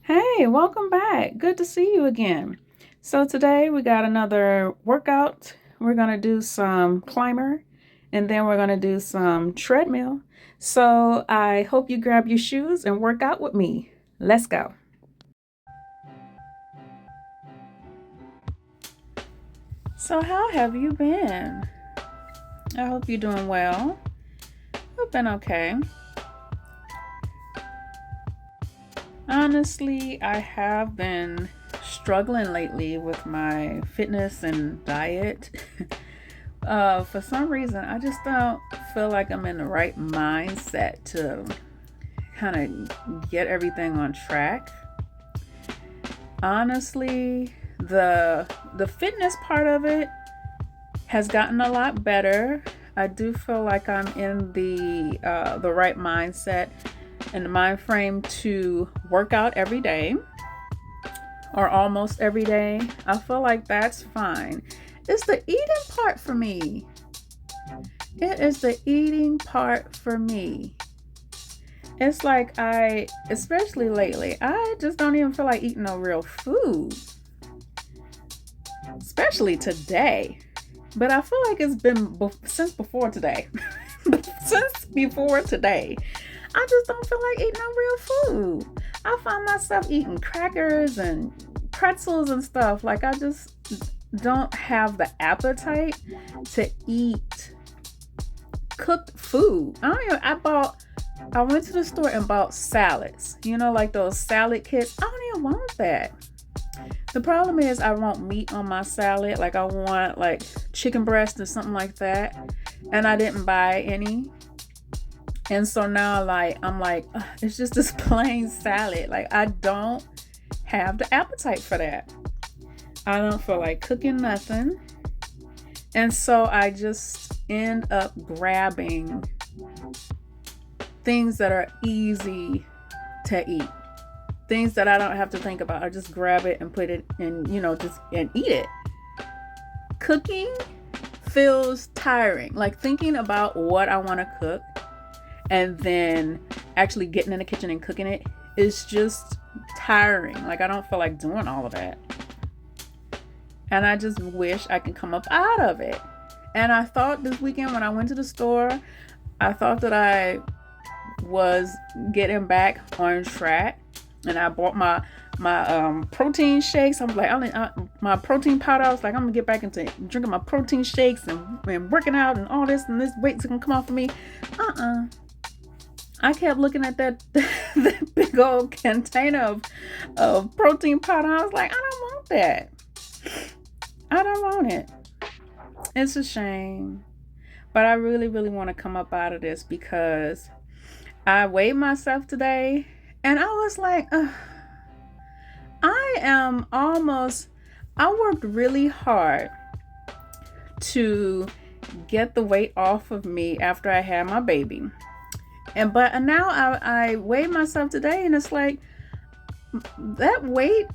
Hey, welcome back. Good to see you again. So, today we got another workout. We're going to do some climber and then we're going to do some treadmill. So, I hope you grab your shoes and work out with me. Let's go. So, how have you been? I hope you're doing well. I've been okay. Honestly, I have been struggling lately with my fitness and diet. For some reason, I just don't feel like I'm in the right mindset to kind of get everything on track. Honestly, the fitness part of it has gotten a lot better. I do feel like I'm in the right mindset and the mind frame to work out every day or almost every day. I feel like that's fine. It's the eating part for me. It is the eating part for me. It's like especially lately, I just don't even feel like eating no real food, especially today. But I feel like it's been since before today. Since before today. I just don't feel like eating no real food. I find myself eating crackers and pretzels and stuff. Like I just don't have the appetite to eat cooked food. I went to the store and bought salads. You know, like those salad kits. I don't even want that. The problem is I want meat on my salad. Like I want like chicken breast or something like that. And I didn't buy any. And so now I'm like, ugh, it's just this plain salad. Like I don't have the appetite for that. I don't feel like cooking nothing. And so I just end up grabbing things that are easy to eat. Things that I don't have to think about. I just grab it and put it in, just and eat it. Cooking feels tiring. Like thinking about what I want to cook and then actually getting in the kitchen and cooking it is just tiring. Like I don't feel like doing all of that. And I just wish I could come up out of it. And I thought this weekend when I went to the store, I thought that I was getting back on track. And I bought my protein shakes. I'm like, my protein powder. I was like, I'm gonna get back into drinking my protein shakes and working out and all this, and this weight's gonna come off of me. I kept looking at that big old container of protein powder. I was like, I don't want that. I don't want it. It's a shame. But I really, really want to come up out of this because I weighed myself today and I was like, I worked really hard to get the weight off of me after I had my baby. But now I weighed myself today and it's like that weight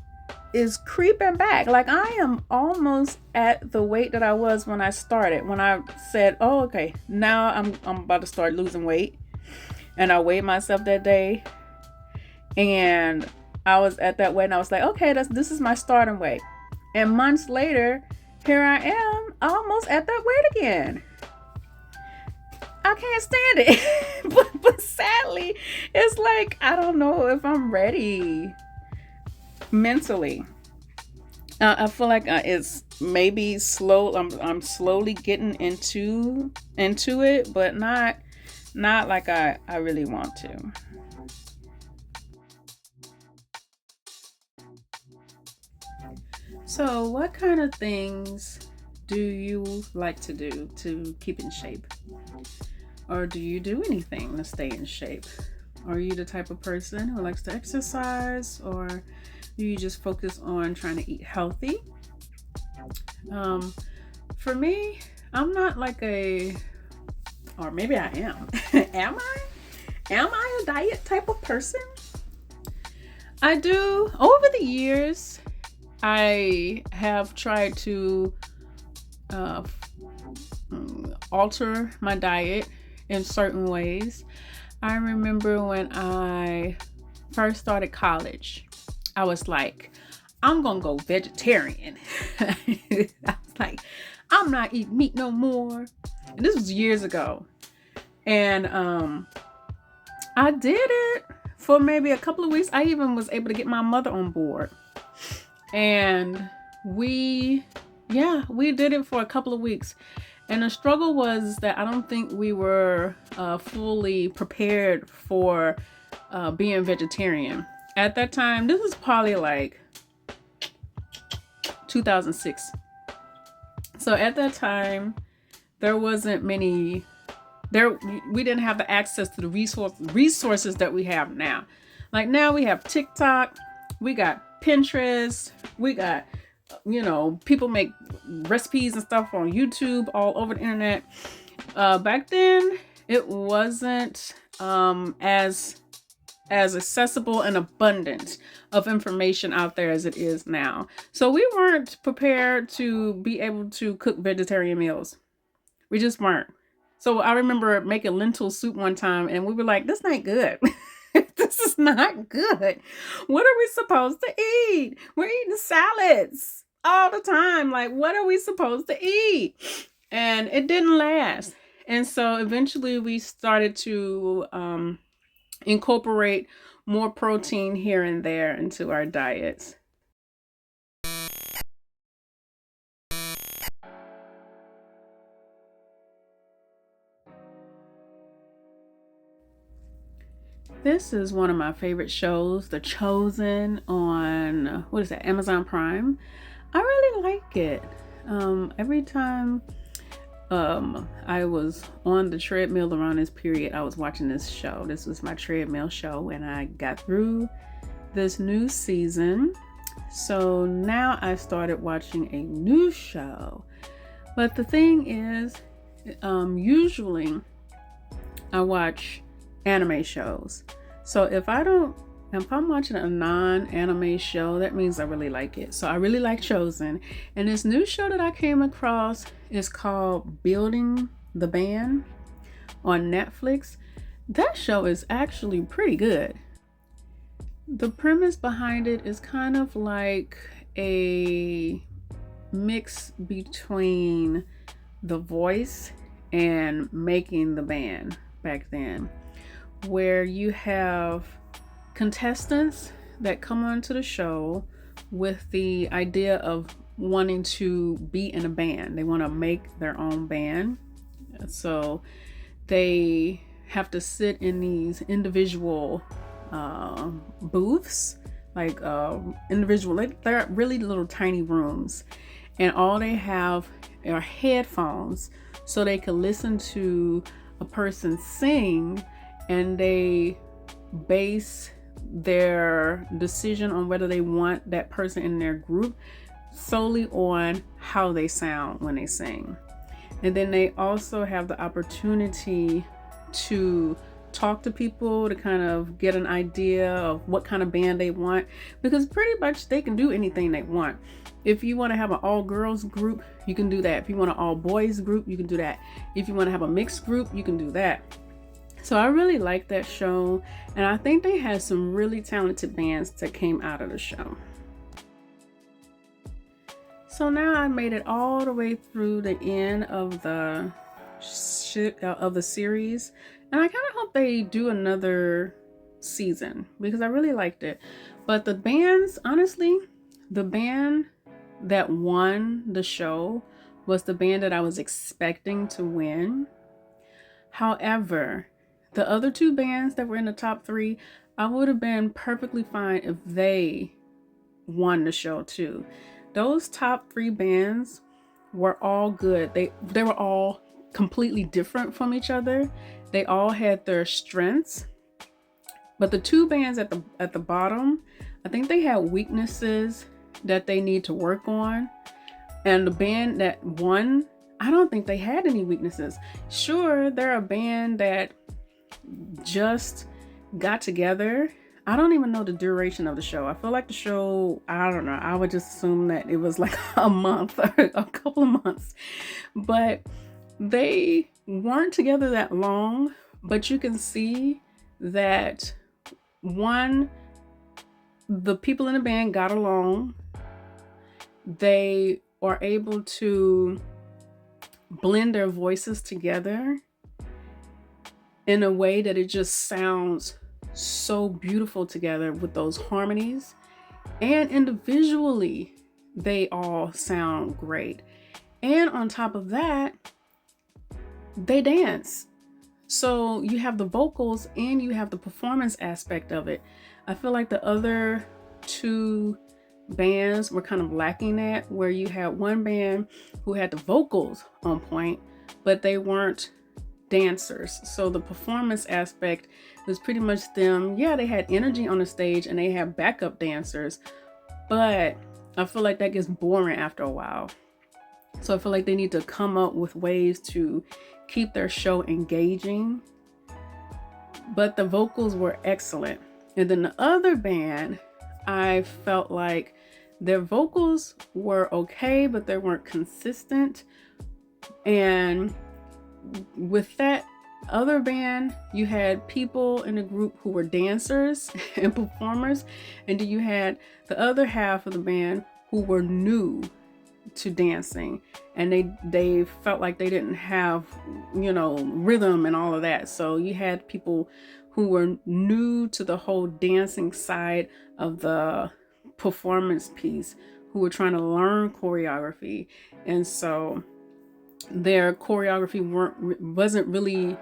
is creeping back. Like I am almost at the weight that I was when I started. When I said, "Oh, okay, now I'm about to start losing weight," and I weighed myself that day, and I was at that weight, and I was like, "Okay, this is my starting weight." And months later, here I am, almost at that weight again. I can't stand it. but sadly, it's like I don't know if I'm ready mentally. I feel like it's maybe slow. I'm slowly getting into it, but not like I really want to. So, what kind of things do you like to do to keep in shape? Or do you do anything to stay in shape? Are you the type of person who likes to exercise, or do you just focus on trying to eat healthy? For me, I'm not like or maybe I am. Am I? Am I a diet type of person? I do. Over the years, I have tried to uh, alter my diet in certain ways. I remember when I first started college, I was like, I'm gonna go vegetarian. I was like, I'm not eating meat no more. And this was years ago. And I did it for maybe a couple of weeks. I even was able to get my mother on board. And we did it for a couple of weeks. And the struggle was that I don't think we were fully prepared for being vegetarian. At that time, this was probably like 2006. So at that time, there wasn't many, we didn't have the access to the resources that we have now. Like now we have TikTok, we got Pinterest, we got, people make recipes and stuff on YouTube all over the internet. Back then, it wasn't as accessible and abundant of information out there as it is now. So we weren't prepared to be able to cook vegetarian meals. We just weren't. So I remember making lentil soup one time and we were like, this not good. This is not good. What are we supposed to eat? We're eating salads all the time. Like, what are we supposed to eat? And it didn't last. And so eventually we started to incorporate more protein here and there into our diets. This is one of my favorite shows, The Chosen, on, Amazon Prime. I really like it. Every time I was on the treadmill around this period, I was watching this show. This was my treadmill show, and I got through this new season. So now I started watching a new show. But the thing is, usually I watch anime shows. So if I'm watching a non-anime show, that means I really like it. So I really like Chosen. And this new show that I came across is called Building the Band on Netflix. That show is actually pretty good. The premise behind it is kind of like a mix between The Voice and Making the Band back then, where you have contestants that come onto the show with the idea of wanting to be in a band. They want to make their own band. So they have to sit in these individual booths, like they're really little tiny rooms, and all they have are headphones so they can listen to a person sing, and they base their decision on whether they want that person in their group solely on how they sound when they sing. And then they also have the opportunity to talk to people to kind of get an idea of what kind of band they want, because pretty much they can do anything they want. If you want to have an all girls group, you can do that. If you want an all boys group, you can do that. If you want to have a mixed group, you can do that. So I really like that show, and I think they had some really talented bands that came out of the show. So now I made it all the way through the end of the series, and I kind of hope they do another season because I really liked it. But the bands, honestly, the band that won the show was the band that I was expecting to win. However, the other two bands that were in the top three, I would have been perfectly fine if they won the show too. Those top three bands were all good. They were all completely different from each other. They all had their strengths. But the two bands at the bottom, I think they had weaknesses that they need to work on. And the band that won, I don't think they had any weaknesses. Sure, they're a band that just got together. I don't even know the duration of the show. I feel like the show, I don't know, I would just assume that it was like a month or a couple of months. But they weren't together that long, but you can see that one the people in the band got along. They are able to blend their voices together in a way that it just sounds so beautiful together with those harmonies. And individually, they all sound great. And on top of that, they dance. So you have the vocals and you have the performance aspect of it. I feel like the other two bands were kind of lacking that, where you had one band who had the vocals on point, but they weren't dancers. So the performance aspect was pretty much them. Yeah, they had energy on the stage and they had backup dancers, but I feel like that gets boring after a while. So I feel like they need to come up with ways to keep their show engaging. But the vocals were excellent. And then the other band, I felt like their vocals were okay, but they weren't consistent. And with that other band, you had people in the group who were dancers and performers, and then you had the other half of the band who were new to dancing, and they felt like they didn't have, rhythm and all of that. So you had people who were new to the whole dancing side of the performance piece, who were trying to learn choreography, and so their choreography wasn't really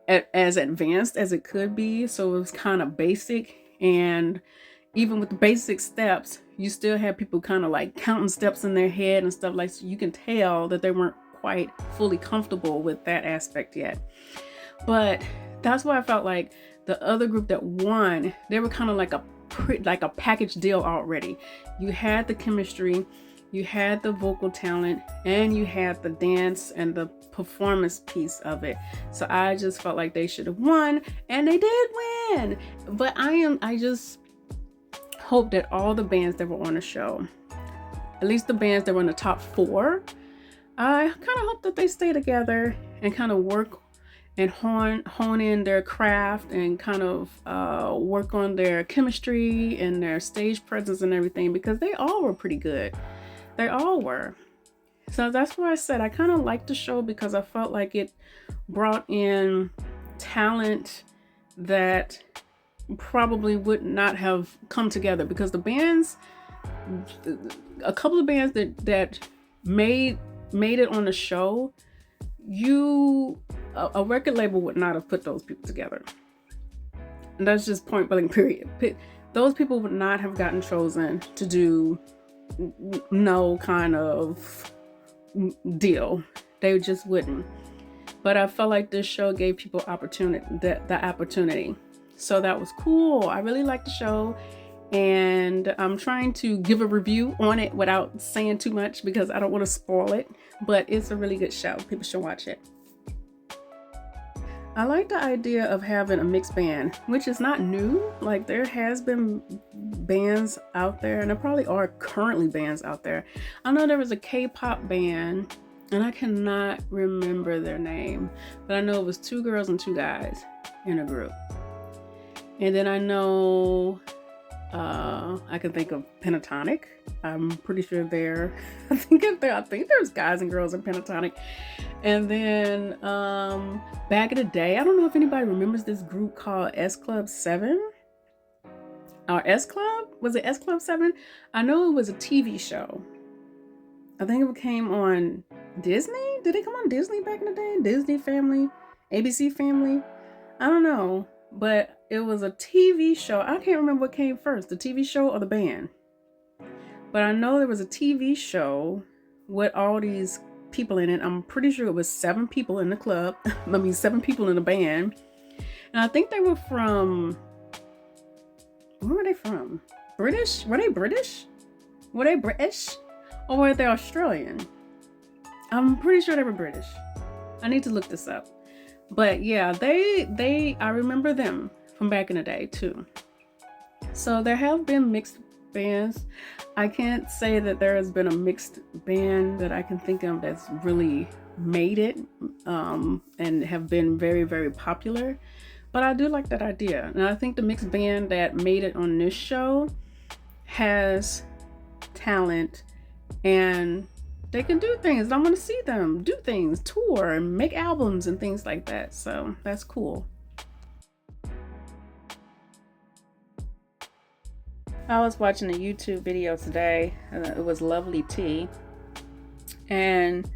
as advanced as it could be. So it was kind of basic, and even with the basic steps, you still had people kind of like counting steps in their head and stuff, like, so you can tell that they weren't quite fully comfortable with that aspect yet. But that's why I felt like the other group that won, they were kind of like a package deal already. You had the chemistry, you had the vocal talent, and you had the dance and the performance piece of it. So I just felt like they should have won, and they did win. But I just hope that all the bands that were on the show, at least the bands that were in the top 4, I kind of hope that they stay together and kind of work and hone in their craft and kind of work on their chemistry and their stage presence and everything, because they all were pretty good. They all were. So that's why I said I kind of liked the show, because I felt like it brought in talent that probably would not have come together, because the bands, a couple of bands that made it on the show, a record label would not have put those people together. And that's just point blank period. Those people would not have gotten chosen to do no kind of deal. They just wouldn't. But I felt like this show gave people the opportunity. So that was cool. I really liked the show, and I'm trying to give a review on it without saying too much, because I don't want to spoil it, but it's a really good show. People should watch it. I like the idea of having a mixed band, which is not new. Like, there has been bands out there, and there probably are currently bands out there. I know there was a K-pop band, and I cannot remember their name, but I know it was 2 girls and 2 guys in a group. And then I know, I can think of Pentatonic. I'm pretty sure I think there's guys and girls in Pentatonic. And then back in the day, I don't know if anybody remembers this group called S Club 7. Or S Club? Was it S Club 7? I know it was a TV show. I think it came on Disney. Did it come on Disney back in the day? Disney Family? ABC Family? I don't know. But it was a TV show. I can't remember what came first, the TV show or the band. But I know there was a TV show with all these people in it. I'm pretty sure it was 7 people in the club. 7 people in the band. And I think they were from... Where were they from? British? Were they British? Were they British? Or were they Australian? I'm pretty sure they were British. I need to look this up. But yeah, I remember them from back in the day too. So there have been mixed bands. I can't say that there has been a mixed band that I can think of that's really made it and have been very, very popular. But I do like that idea. And I think the mixed band that made it on this show has talent, and they can do things. I want to see them do things, tour and make albums and things like that. So that's cool. I was watching a YouTube video today. It was Lovely Tea. And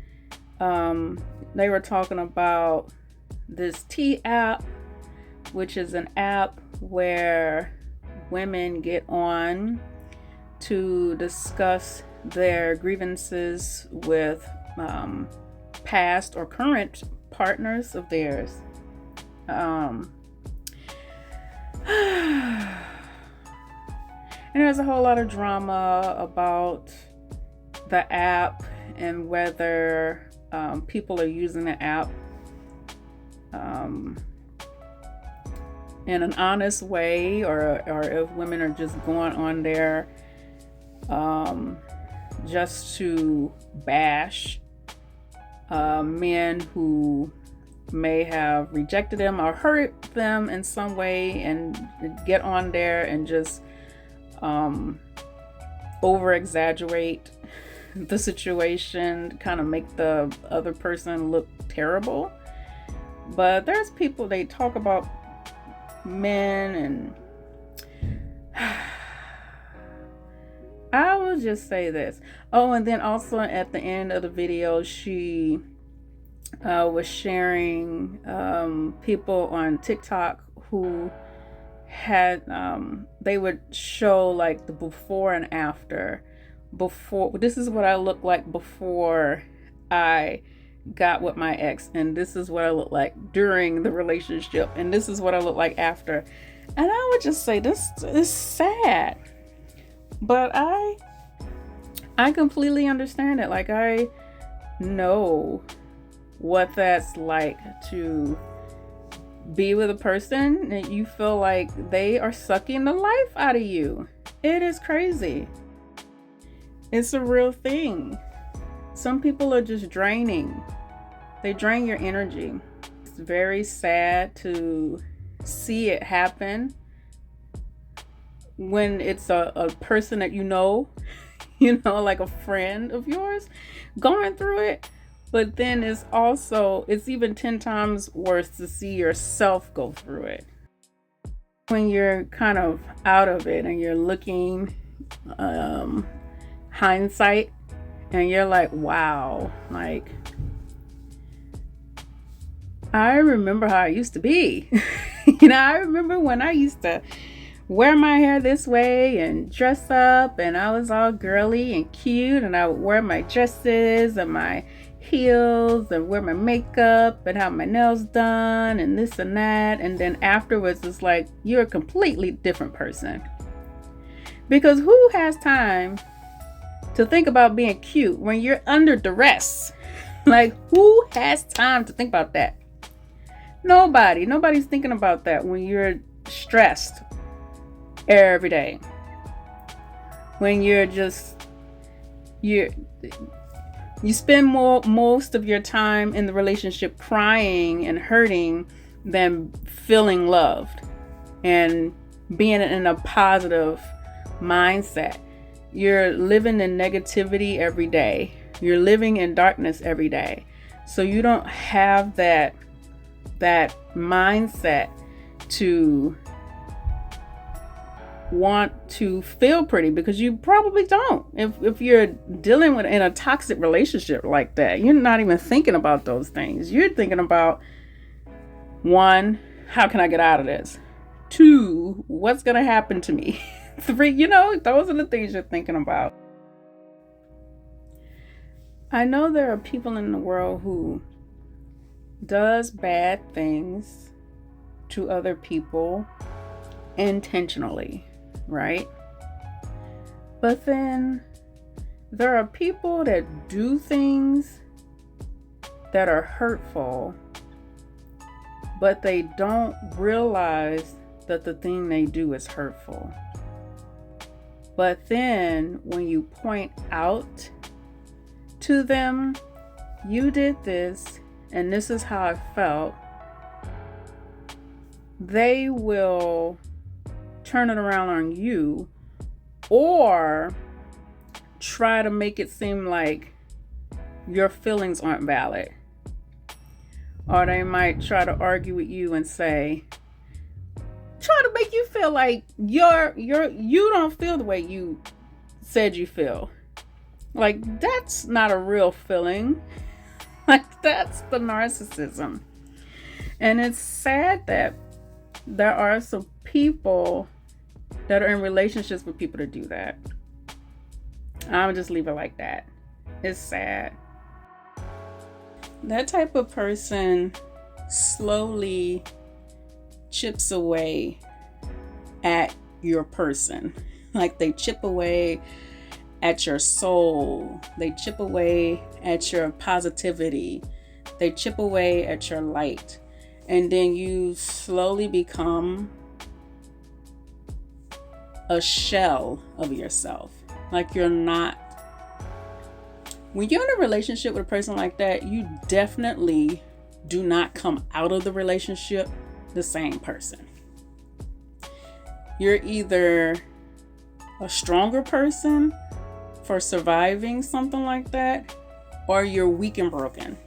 they were talking about this tea app, which is an app where women get on to discuss their grievances with past or current partners of theirs. And there's a whole lot of drama about the app and whether people are using the app in an honest way, or if women are just going on there just to bash men who may have rejected them or hurt them in some way, and get on there and just over exaggerate the situation, kind of make the other person look terrible. But there's people, they talk about men, and I will just say this. Oh, and then also at the end of the video, she was sharing people on TikTok who had they would show like the before and after. This is what I look like before I got with my ex, and this is what I look like during the relationship, and this is what I look like after. And I would just say, this is sad, but I completely understand it. Like, I know what that's like to be with a person that you feel like they are sucking the life out of you. It is crazy. It's a real thing. Some people are just draining. They drain your energy. It's very sad to see it happen when it's a person that you know, like a friend of yours going through it. But then it's even 10 times worse to see yourself go through it. When you're kind of out of it and you're looking hindsight, and you're like, wow, like, I remember how I used to be. I remember when I used to wear my hair this way and dress up, and I was all girly and cute, and I would wear my dresses and my heels and wear my makeup and have my nails done and this and that. And then afterwards, it's like, you're a completely different person. Because who has time to think about being cute when you're under duress? Like, who has time to think about that? Nobody's thinking about that when you're stressed every day. When you're just, you spend most of your time in the relationship crying and hurting than feeling loved and being in a positive mindset. You're living in negativity every day. You're living in darkness every day. So you don't have that mindset to want to feel pretty, because you probably don't. If you're dealing with in a toxic relationship like that, you're not even thinking about those things. You're thinking about, 1, how can I get out of this? 2, what's going to happen to me? 3, those are the things you're thinking about. I know there are people in the world who does bad things to other people intentionally, right? But then there are people that do things that are hurtful, but they don't realize that the thing they do is hurtful. But then when you point out to them, you did this, and this is how I felt, they will turn it around on you or try to make it seem like your feelings aren't valid. Or they might try to argue with you and try to make you feel like you don't feel the way you said you feel. Like, that's not a real feeling. Like, that's the narcissism. And it's sad that there are some people that are in relationships with people to do that. I'll just leave it like that. It's sad. That type of person slowly chips away at your person. Like, they chip away at your soul. They chip away at your positivity. They chip away at your light. And then you slowly become a shell of yourself. Like, you're not. When you're in a relationship with a person like that, you definitely do not come out of the relationship the same person. You're either a stronger person for surviving something like that, or you're weak and broken.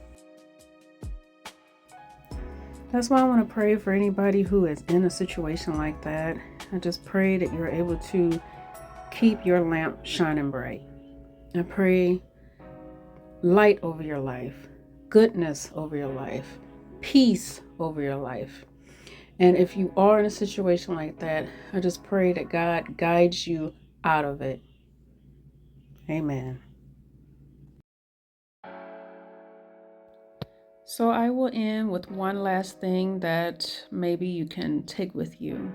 That's why I want to pray for anybody who is in a situation like that. I just pray that you're able to keep your lamp shining bright. I pray light over your life, goodness over your life, peace over your life. And if you are in a situation like that, I just pray that God guides you out of it. Amen. So I will end with one last thing that maybe you can take with you.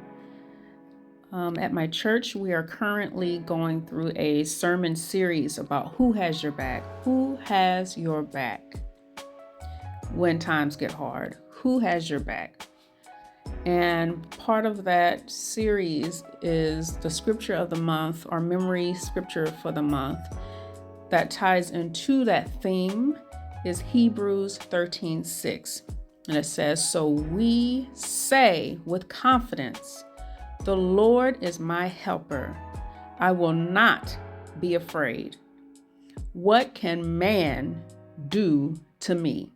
At my church, we are currently going through a sermon series about who has your back. Who has your back when times get hard? Who has your back? And part of that series is the scripture of the month, or memory scripture for the month, that ties into that theme is Hebrews 13:6. And it says, "So we say with confidence, the Lord is my helper. I will not be afraid. What can man do to me?"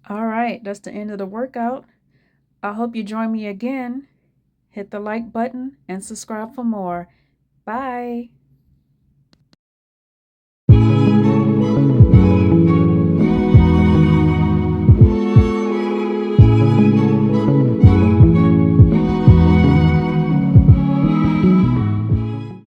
All right, that's the end of the workout. I hope you join me again. Hit the like button and subscribe for more. Bye.